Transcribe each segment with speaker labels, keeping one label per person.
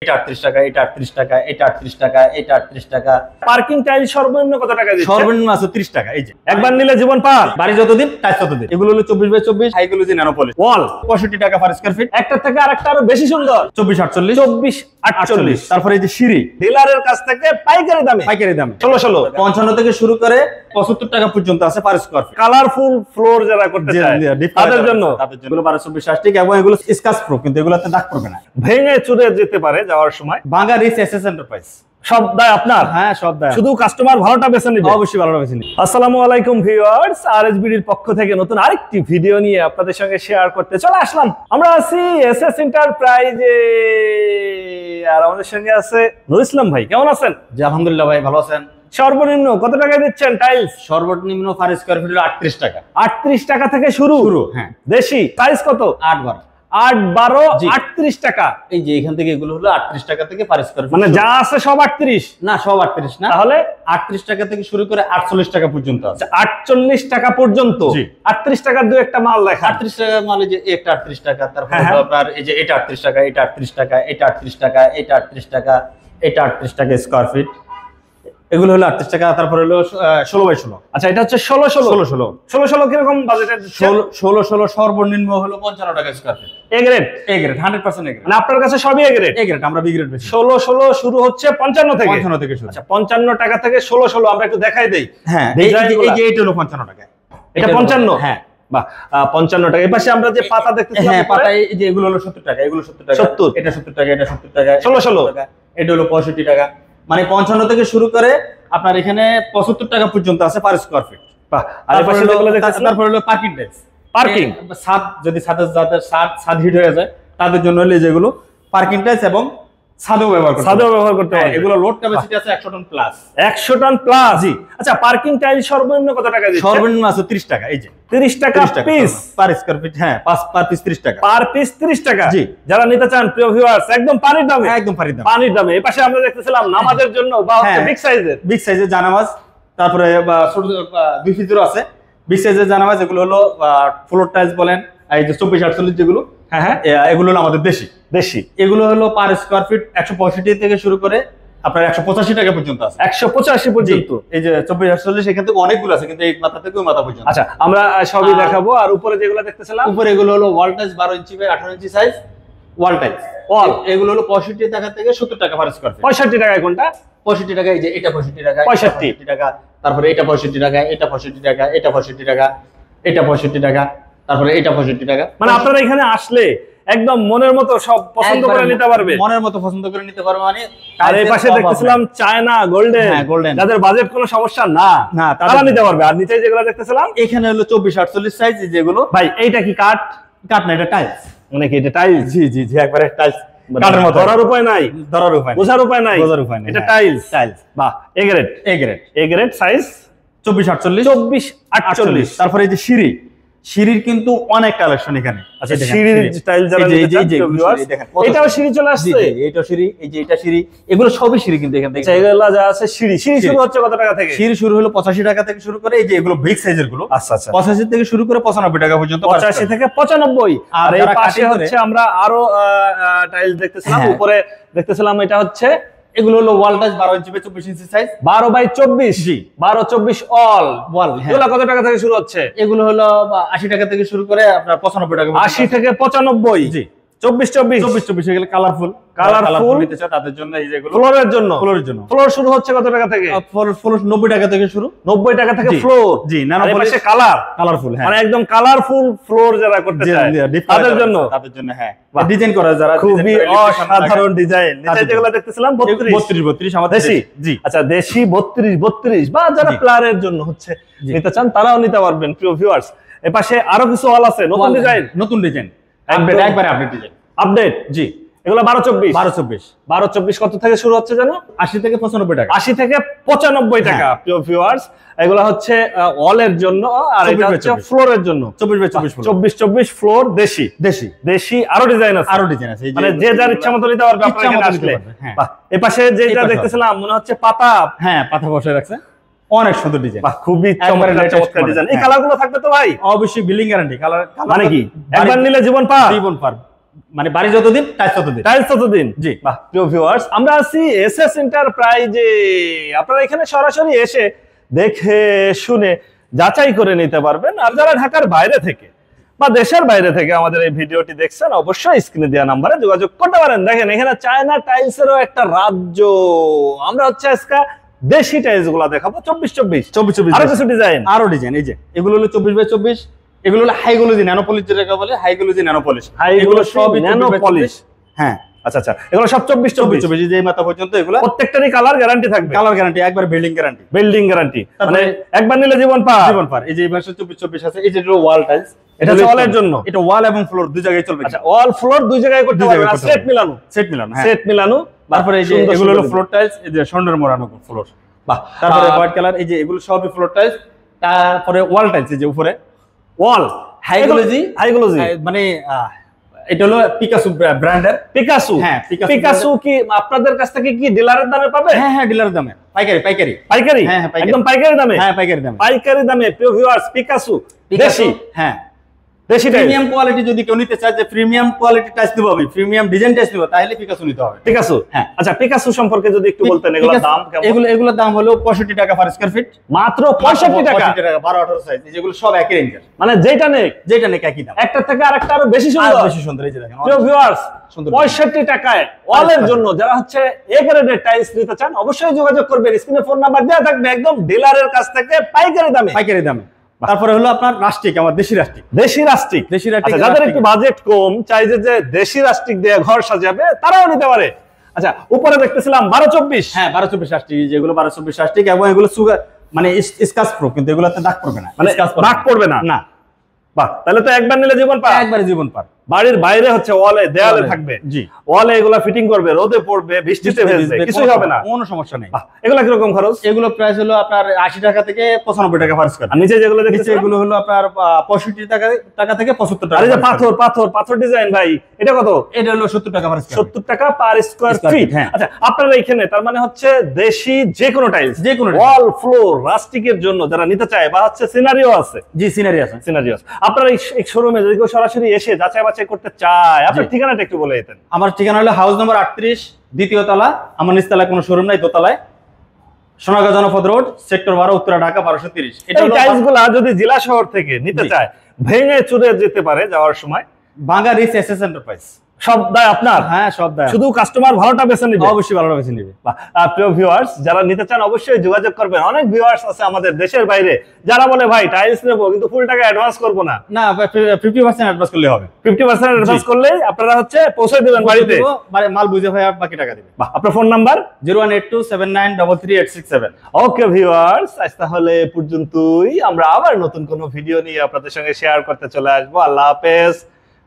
Speaker 1: এটা 38 টাকা, এটা 38 টাকা, এটা 38 টাকা, এটা 38 টাকা। পার্কিং টাইল সর্বনিম্ন কত টাকা দিচ্ছেন?
Speaker 2: সর্বনিম্ন আছে 30 টাকা। এই যে
Speaker 1: একবার নিলে জীবন পার।
Speaker 2: বাড়ি যতদিন টাইলস ততদিন। এগুলো হলো 24 বাই 24, হাইগুলো যে ন্যানো পলিশ।
Speaker 1: ওয়াল
Speaker 2: 65 টাকা পার স্কয়ার ফিট।
Speaker 1: একটা থেকে আরেকটা আরো বেশি সুন্দর।
Speaker 2: 24 48
Speaker 1: 24 48।
Speaker 2: তারপরে এই যে সিঁড়ি
Speaker 1: ডিলারের কাছ থেকে পাইকারি দামে 16 16
Speaker 2: 55 থেকে শুরু করে 75 টাকা পর্যন্ত আছে per square feet.
Speaker 1: Colourful floor যারা করতে চায় তাদের জন্য
Speaker 2: এগুলো 1224 60 টাকা এবং এগুলো স্কাচ প্রুফ, কিন্তু এগুলোতে দাগ পড়বে না,
Speaker 1: ভেঙে চুরে যেতে পারে যাওয়ার সময়।
Speaker 2: Bangla Rich SS Enterprise.
Speaker 1: সব দায় আপনার?
Speaker 2: হ্যাঁ, সব দায়।
Speaker 1: শুধু কাস্টমার ভালোটা বেছে নিবে।
Speaker 2: অবশ্যই ভালোটা বেছে নিবে।
Speaker 1: আসসালামু আলাইকুম ভিউয়ার্স, আরএসবিডির পক্ষ থেকে নতুন আরেকটি ভিডিও নিয়ে আপনাদের সঙ্গে শেয়ার করতে চলে আসলাম। আমরা আছি এসএস এন্টারপ্রাইজে, আর আমাদের সঙ্গে আছে নুর ইসলাম ভাই। কেমন আছেন?
Speaker 2: জি আলহামদুলিল্লাহ ভাই, ভালো আছেন।
Speaker 1: সর্বনিম্ন কত টাকা দিচ্ছেন টাইলস?
Speaker 2: সর্বনিম্ন পার স্কয়ার ফিট হলো 38 টাকা।
Speaker 1: 38 টাকা থেকে শুরু।
Speaker 2: হ্যাঁ।
Speaker 1: দেশি সাইজ কত?
Speaker 2: 8 12
Speaker 1: 8 12 38 টাকা।
Speaker 2: এই যে এখান থেকে এগুলো হলো 38 টাকা থেকে পার স্কয়ার ফিট।
Speaker 1: মানে যা আছে সব 38?
Speaker 2: না, সব 38 না,
Speaker 1: তাহলে
Speaker 2: 38 টাকা থেকে শুরু করে 48 টাকা পর্যন্ত আছে।
Speaker 1: 48 টাকা পর্যন্ত।
Speaker 2: জি।
Speaker 1: 38 টাকার দুই একটা মাল দেখা।
Speaker 2: 38 টাকা মানে যে একটা 38 টাকা, তারপর
Speaker 1: হ্যাঁ।
Speaker 2: আপনার এই যে এটা 38 টাকা, এটা 38 টাকা, এটা 38 টাকা, এটা 38 টাকা, এটা 38 টাকা স্কয়ার ফিট। এগুলো হলো 38 টাকা। তারপর হলো 16 বাই 16।
Speaker 1: আচ্ছা, এটা হচ্ছে 16 16 16 16 কিরকম বাজেটের?
Speaker 2: 16 16 সর্বনিম্ন হলো 55 টাকা square feet.
Speaker 1: A grade?
Speaker 2: A grade 100% A grade.
Speaker 1: মানে আপনার কাছে সবই এ গ্রেড?
Speaker 2: এ গ্রেড, আমরা বি গ্রেড বেশি।
Speaker 1: 16 16 শুরু হচ্ছে 55 থেকে?
Speaker 2: 55 থেকে শুরু।
Speaker 1: আচ্ছা, 55 টাকা থেকে 16 16 আমরা একটু দেখাই দেই।
Speaker 2: হ্যাঁ, এই যে এটা হলো 55 টাকা।
Speaker 1: এটা 55?
Speaker 2: হ্যাঁ।
Speaker 1: বাহ, 55 টাকা। এই পাশে আমরা যে পাতা দেখতেছিলাম,
Speaker 2: হ্যাঁ, পাতা এই যে এগুলো হলো 70 টাকা, এগুলো 70 টাকা,
Speaker 1: 70
Speaker 2: এটা 70 টাকা, এটা 70 টাকা,
Speaker 1: 16 16
Speaker 2: টাকা, এটা হলো 65 টাকা। মানে 55 থেকে শুরু করে আপনার এখানে 75 টাকা পর্যন্ত আছে পার স্কয়ার ফিট।
Speaker 1: বাহ। আর এই পাশে যেগুলো দেখতেছিলাম,
Speaker 2: তারপর হলো পার্কিং টাইলস।
Speaker 1: পার্কিং
Speaker 2: ছাদ, যদি ছাদের যাদের ছাদ হিট হয়ে যায় তাদের জন্য হলো যেগুলো পার্কিং টাইলস এবং ছাদেও ব্যবহার করতে পারে। এগুলো লোড ক্যাপাসিটি আছে 100 টন প্লাস।
Speaker 1: 100 ton plus?
Speaker 2: জি।
Speaker 1: আচ্ছা, পার্কিং টাইল সর্বনিম্ন কত টাকা দিচ্ছেন?
Speaker 2: সর্বনিম্ন আছে 30 টাকা। এই যে
Speaker 1: 30 টাকা পিস
Speaker 2: পার স্কয়ার ফিট। হ্যাঁ, পার পিস 30 টাকা।
Speaker 1: পার পিস 30 টাকা।
Speaker 2: জি।
Speaker 1: যারা নিতে চান প্রিয় ভিউয়ার্স, একদম পানির দামে।
Speaker 2: একদম পানির দাম।
Speaker 1: পানির দামে। এই পাশে আমরা দেখতেছিলাম নামাজের জন্য বা বিগ সাইজের।
Speaker 2: বিগ সাইজের জানামাজ, তারপরে ছোট 2 ফিটেরও আছে। বিগ সাইজের জানামাজ, এগুলো হলো ফ্লোর টাইলস বলেন, এই যে 24 48 যেগুলো,
Speaker 1: হ্যাঁ হ্যাঁ,
Speaker 2: এগুলো হলো আমাদের দেশি। এগুলো হলো পার স্কয়ার ফিট 165 থেকে শুরু করে আপনার 185 টাকা পর্যন্ত আছে।
Speaker 1: 185 পর্যন্ত?
Speaker 2: এই যে 24 48 এখান থেকে অনেকগুলো আছে, কিন্তু এই মাথা থেকে ওই মাথা পর্যন্ত।
Speaker 1: আচ্ছা, আমরা সবই দেখাবো। আর উপরে যেগুলো দেখতেছিলাম,
Speaker 2: উপরে এগুলো হলো wall tiles 12 inch by 18 inch size wall tiles. এগুলো হলো 65 টাকা থেকে 70 টাকা পার স্কয়ার ফিট।
Speaker 1: 65 টাকায় কোনটা?
Speaker 2: 65 টাকা। এই যে এটা 65 টাকা,
Speaker 1: 65
Speaker 2: টাকা, তারপরে এটা 65 টাকা, এটা 65 টাকা, এটা 65 টাকা, এটা 65 টাকা, তারপরে এটা 65 টাকা।
Speaker 1: মানে আপনারা এখানে আসলে একদম মনের মতো সব পছন্দ করে নিতে পারবে।
Speaker 2: মনের মতো পছন্দ করে নিতে পারবে। মানে
Speaker 1: আর এই পাশে দেখতেছিলাম চায়না গোল্ডেন।
Speaker 2: হ্যাঁ, গোল্ডেন।
Speaker 1: যাদের বাজেট কোনো সমস্যা না তারা নিতে পারবে। আর নিচে যেগুলো দেখতেছিলাম,
Speaker 2: এখানে হলো 24 48 সাইজ যেগুলো।
Speaker 1: ভাই এইটা কি কাঠ?
Speaker 2: কাঠ না, এটা টাইলস।
Speaker 1: মানে কি এটা টাইলস?
Speaker 2: জি জি জি, একবারে টাইলস।
Speaker 1: কাঠের মতো ধরার উপায় নাই, বোঝার উপায় নাই। এটা টাইলস। বাহ, A grade. A grade size 24 48।
Speaker 2: তারপরে এই যে সিঁড়ির কিন্তু অনেক কালেকশন এখানে।
Speaker 1: আচ্ছা, সিঁড়ির টাইল যারা নিতে চান, এটাও সিঁড়ি চলে আসছে।
Speaker 2: এটা সিঁড়ি, এই যে এটা সিঁড়ি, এগুলো সবই সিঁড়ি কিন্তু এখান থেকে।
Speaker 1: এগুলো যা আছে সিঁড়ি শুরু হচ্ছে কত টাকা থেকে?
Speaker 2: সিঁড়ি শুরু হলো 85 টাকা থেকে শুরু করে, এই যে এগুলো বিগ সাইজের গুলো।
Speaker 1: আচ্ছা আচ্ছা,
Speaker 2: 85 থেকে শুরু করে 95 টাকা পর্যন্ত।
Speaker 1: 85 থেকে 95। আর এই পাশে হচ্ছে আমরা আরো টাইল দেখতেছিলাম, উপরে দেখতেছিলাম, এটা হচ্ছে
Speaker 2: এগুলো হলো wall tiles 12 inch by 24 inch size.
Speaker 1: 12 by 24?
Speaker 2: জি,
Speaker 1: 12 24 অল ওয়াল। এগুলো কত টাকা থেকে শুরু হচ্ছে?
Speaker 2: এগুলো হলো 80 টাকা থেকে শুরু করে আপনার 95 টাকা।
Speaker 1: 80 থেকে 95?
Speaker 2: জি।
Speaker 1: 24 24
Speaker 2: এগুলো কালারফুল নিতে চায় তাদের জন্য। এই যেগুলো ফ্লোরের জন্য।
Speaker 1: ফ্লোর শুরু হচ্ছে কত টাকা থেকে?
Speaker 2: ফ্লোর 90 টাকা থেকে শুরু।
Speaker 1: 90 টাকা থেকে ফ্লোর?
Speaker 2: জি। Nano polish colourful. হ্যাঁ,
Speaker 1: মানে একদম কালারফুল ফ্লোর যারা করতে চায় তাদের জন্য। হ্যাঁ,
Speaker 2: ডিজাইন করা যারা,
Speaker 1: খুবই অসাধারণ ডিজাইন। নিচে যেগুলো দেখতেছিলাম 32
Speaker 2: আমাদের দেশি। জি।
Speaker 1: আচ্ছা, দেশি 32 বা যারা প্লারের জন্য হচ্ছে নিতে চান তারাও নিতে পারবেন প্রিয় ভিউয়ার্স। এপাশে আরো কিছু ওয়াল আছে, নতুন ডিজাইন।
Speaker 2: একবারে আপডেট ডিজাইন।
Speaker 1: আপডেট? জি। এগুলো 12 24 কত থেকে শুরু হচ্ছে জানো?
Speaker 2: 80 থেকে 95 টাকা।
Speaker 1: 80 থেকে 95 টাকা প্রিয় ভিউয়ার্স। এগুলো হচ্ছে ওয়ালের জন্য, আর এটা হচ্ছে ফ্লোরের জন্য।
Speaker 2: 24 বাই
Speaker 1: 24 ফ্লোর দেশি। আরো ডিজাইন আছে, মানে যে যার ইচ্ছা মতো নিতে পারবে আপনারা এখানে আসলে। বাহ, এই পাশে যেটা দেখতেছিলাম মনে হচ্ছে পাতা।
Speaker 2: হ্যাঁ, পাতা বসায় রাখছে, অনেক সুন্দর ডিজাইন।
Speaker 1: বাহ, খুবই চমৎকার ডিজাইন। এই কালারগুলো থাকবে তো ভাই?
Speaker 2: অবশ্যই বিলিং গ্যারান্টি। কালার
Speaker 1: মানে কি একবার নিলে জীবন পার?
Speaker 2: মানে বাড়ি যতদিন টাইলস ততদিন।
Speaker 1: টাইলস ততদিন।
Speaker 2: জি।
Speaker 1: বাহ, প্রিয় ভিউয়ার্স, আমরা আছি এসএস এন্টারপ্রাইজে। আপনারা এখানে সরাসরি এসে দেখে শুনে যাচাই করে নিতে পারবেন। আর যারা ঢাকার বাইরে থেকে বা দেশের বাইরে থেকে আমাদের এই ভিডিওটি দেখছেন, অবশ্যই স্ক্রিনে দেওয়া নাম্বারে যোগাযোগ করতে পারেন। দেখেন এখানে চায়না টাইলসেরও একটা রাজ্য। আমরা হচ্ছে আজকে দেশি টাইলস গুলা দেখাবো, 24-24 আরো কিছু ডিজাইন,
Speaker 2: আরো ডিজাইন। এই যে এগুলো হলো 24x24, এগুলো হলো হাইগুলোজি ন্যানো পলিশ, যেটাকে বলে হাইগুলোজি ন্যানো পলিশ।
Speaker 1: এগুলো সবই ন্যানো পলিশ।
Speaker 2: হ্যাঁ,
Speaker 1: আচ্ছা আচ্ছা, এগুলো সব 24-24
Speaker 2: যে মাথা পর্যন্ত এগুলো
Speaker 1: প্রত্যেকটারই কালার গ্যারান্টি থাকবে।
Speaker 2: কালার গ্যারান্টি, একবার বিল্ডিং গ্যারান্টি,
Speaker 1: বিল্ডিং গ্যারান্টি, মানে
Speaker 2: তারপরে
Speaker 1: একবার নিলে জীবন পার।
Speaker 2: জীবন পার। এই যে এই পাশে 24x24 আছে। এই যে ওয়াল টাইলস,
Speaker 1: এটা ওয়ালের জন্য,
Speaker 2: এটা ওয়াল এবং ফ্লোর দুই জায়গায় চলবে।
Speaker 1: আচ্ছা, ওয়াল ফ্লোর দুই জায়গায় করতে পারবেন, আর সেট মিলানো,
Speaker 2: সেট মিলানো, হ্যাঁ
Speaker 1: সেট মিলানো।
Speaker 2: তারপরে এই যে এগুলো হলো ফ্লোর টাইলস, এই যে স্বর্ণের মোড়ানো ফ্লোর।
Speaker 1: বাহ।
Speaker 2: তারপরে হোয়াইট কালার, এই যে এগুলো সবই ফ্লোর টাইলস। তারপরে ওয়াল টাইলস, এই যে উপরে
Speaker 1: ওয়াল
Speaker 2: হাইগুলোজি,
Speaker 1: হাইগুলোজি
Speaker 2: মানে এটা হলো পিকাসো ব্র্যান্ডের।
Speaker 1: পিকাসো,
Speaker 2: হ্যাঁ,
Speaker 1: পিকাসো কি আপনাদের কাছ থেকে কি ডিলারের দামে পাবে?
Speaker 2: হ্যাঁ হ্যাঁ, ডিলার দামে, পাইকারি পাইকারি
Speaker 1: পাইকারি,
Speaker 2: হ্যাঁ হ্যাঁ,
Speaker 1: একদম পাইকারি দামে।
Speaker 2: হ্যাঁ, পাইকারি দামে,
Speaker 1: পাইকারি দামে। প্রিয় ভিউয়ার্স, পিকাসো দেশি,
Speaker 2: হ্যাঁ
Speaker 1: দেশি টাইলস,
Speaker 2: প্রিমিয়াম কোয়ালিটি। যদি কেউ নিতে চায় যে প্রিমিয়াম কোয়ালিটি টাইলস দিব আমি, প্রিমিয়াম ডিজাইন টাইলস দিব, তাহলে পিকাসো নিতে হবে।
Speaker 1: পিকাসো,
Speaker 2: হ্যাঁ।
Speaker 1: আচ্ছা, পিকাসো সম্পর্কে যদি একটু বলতেন, এগুলোর দাম কেমন?
Speaker 2: এগুলোর দাম হলো 65 টাকা পার স্কয়ার ফিট।
Speaker 1: মাত্র 65 টাকা।
Speaker 2: 12-18 সাইজ, যেগুলো সব একই রেঞ্জের,
Speaker 1: মানে যেটা নেই
Speaker 2: যেটা নেই একই দাম,
Speaker 1: একটা থেকে আরেকটা আরো বেশি
Speaker 2: আর
Speaker 1: সুন্দর।
Speaker 2: বেশি সুন্দর। এই যে দেখেন,
Speaker 1: প্রিয় ভিউয়ার্স,
Speaker 2: সুন্দর।
Speaker 1: 65 টাকায় ওয়ালের জন্য যারা হচ্ছে এ গ্রেডের টাইলস নিতে চান, অবশ্যই যোগাযোগ করবেন। স্ক্রিনে ফোন নাম্বার দেওয়া থাকবে, একদম ডিলারের কাছ থেকে পাইকারি দামে।
Speaker 2: পাইকারি দামে। তারপরে হলো আপনার রাস্টিক, আমার দেশি রাস্টিক।
Speaker 1: দেশি রাস্টিক,
Speaker 2: দেশি রাস্টিক,
Speaker 1: আচ্ছা, যাদের একটু বাজেট কম, চাই যে দেশি রাস্টিক দিয়ে ঘর সাজাবে, তারাও নিতে পারে। আচ্ছা, উপরে দেখতেছিলাম 12-24।
Speaker 2: হ্যাঁ, 12-24 রাস্টিক, যেগুলো 12-24 রাস্টিক, এবং এগুলো সুগার মানে স্কাচ প্রুফ, কিন্তু এগুলোতে দাগ পড়বে না,
Speaker 1: মানে দাগ পড়বে না।
Speaker 2: না।
Speaker 1: বাহ, তাহলে তো একবার নিলে জীবন পার।
Speaker 2: একবারে জীবন পার।
Speaker 1: বাড়ির বাইরে হচ্ছে ওয়ালে, দেয়ালে থাকবে।
Speaker 2: জি।
Speaker 1: ওয়ালে এগুলা ফিটিং করবে, রোদে পড়বে, বৃষ্টিতে ভেজবে, কিছুই হবে না,
Speaker 2: কোনো সমস্যা নেই।
Speaker 1: বাহ, এগুলা কিরকম খরচ?
Speaker 2: এগুলো প্রাইস হলো আপনার 80 টাকা থেকে 95 টাকা পার স্কয়ার।
Speaker 1: আর নিচে যেগুলো
Speaker 2: নিচে
Speaker 1: দেখতেছেন,
Speaker 2: এগুলো হলো আপনার 65 টাকা থেকে 75 টাকা।
Speaker 1: আর এই যে পাথর পাথর পাথর ডিজাইন, ভাই এটা কত?
Speaker 2: এটা হলো 70 টাকা পার স্কয়ার।
Speaker 1: 70 টাকা per square
Speaker 2: square
Speaker 1: feet.
Speaker 2: Feet, হ্যাঁ।
Speaker 1: আচ্ছা, আপনারা এখানে তার মানে হচ্ছে দেশি যে কোনো টাইলস,
Speaker 2: যে কোনো
Speaker 1: ওয়াল ফ্লোর রাস্টিকের জন্য যারা নিতে চায়, বা হচ্ছে সিনারিও আছে,
Speaker 2: জি, সিনারি আছে।
Speaker 1: সিনারিও আছে। আপনারা এই শোরুমে যদি কেউ সরাসরি এসে যাচাই বাছাই করতে চায়, আপনার ঠিকানাটা একটু বলে দিতেন।
Speaker 2: আমার ঠিকানা হলো হাউস নাম্বার 38, দ্বিতীয় তলা। আমার নিচতলায় কোনো শোরুম নাই, দোতলায়, সোনাগাঁ জনপদ রোড, সেক্টর 12, উত্তরা, ঢাকা 1230। এটা
Speaker 1: এই
Speaker 2: হলো
Speaker 1: টাইলস গুলা যদি জেলা শহর থেকে নিতে
Speaker 2: জি।
Speaker 1: চায়, ভেঙে চুরে যেতে পারে যাওয়ার সময়।
Speaker 2: বাংলা রিচ এসএস এন্টারপ্রাইজ,
Speaker 1: সব দায় আপনার।
Speaker 2: হ্যাঁ সব দায়,
Speaker 1: শুধু কাস্টমার ভালোটা বেছে নিবে।
Speaker 2: অবশ্যই ভালো বেছে নিবে।
Speaker 1: বাহ, প্রিয় ভিউয়ার্স, যারা নিতে চান অবশ্যই যোগাযোগ করবেন। অনেক ভিউয়ার্স আছে আমাদের দেশের বাইরে যারা বলে ভাই টাইলস নেবো কিন্তু ফুল টাকা অ্যাডভান্স করবো না।
Speaker 2: না, 50% অ্যাডভান্স করলে হবে।
Speaker 1: 50% অ্যাডভান্স করলেই আপনারা হচ্ছে পৌঁছে দিবেন বাড়িতে,
Speaker 2: মাল বুঝে ভাই আর বাকি টাকা দিবে।
Speaker 1: বাহ, আপনার ফোন নাম্বার
Speaker 2: 01827933867।
Speaker 1: ওকে ভিউয়ার্স, আজ তাহলে এ পর্যন্তই। আমরা আবার নতুন কোনো ভিডিও নিয়ে আপনাদের সঙ্গে শেয়ার করতে চলে আসবো। আল্লাহ হাফেজ,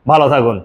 Speaker 1: ভালো থাকুন।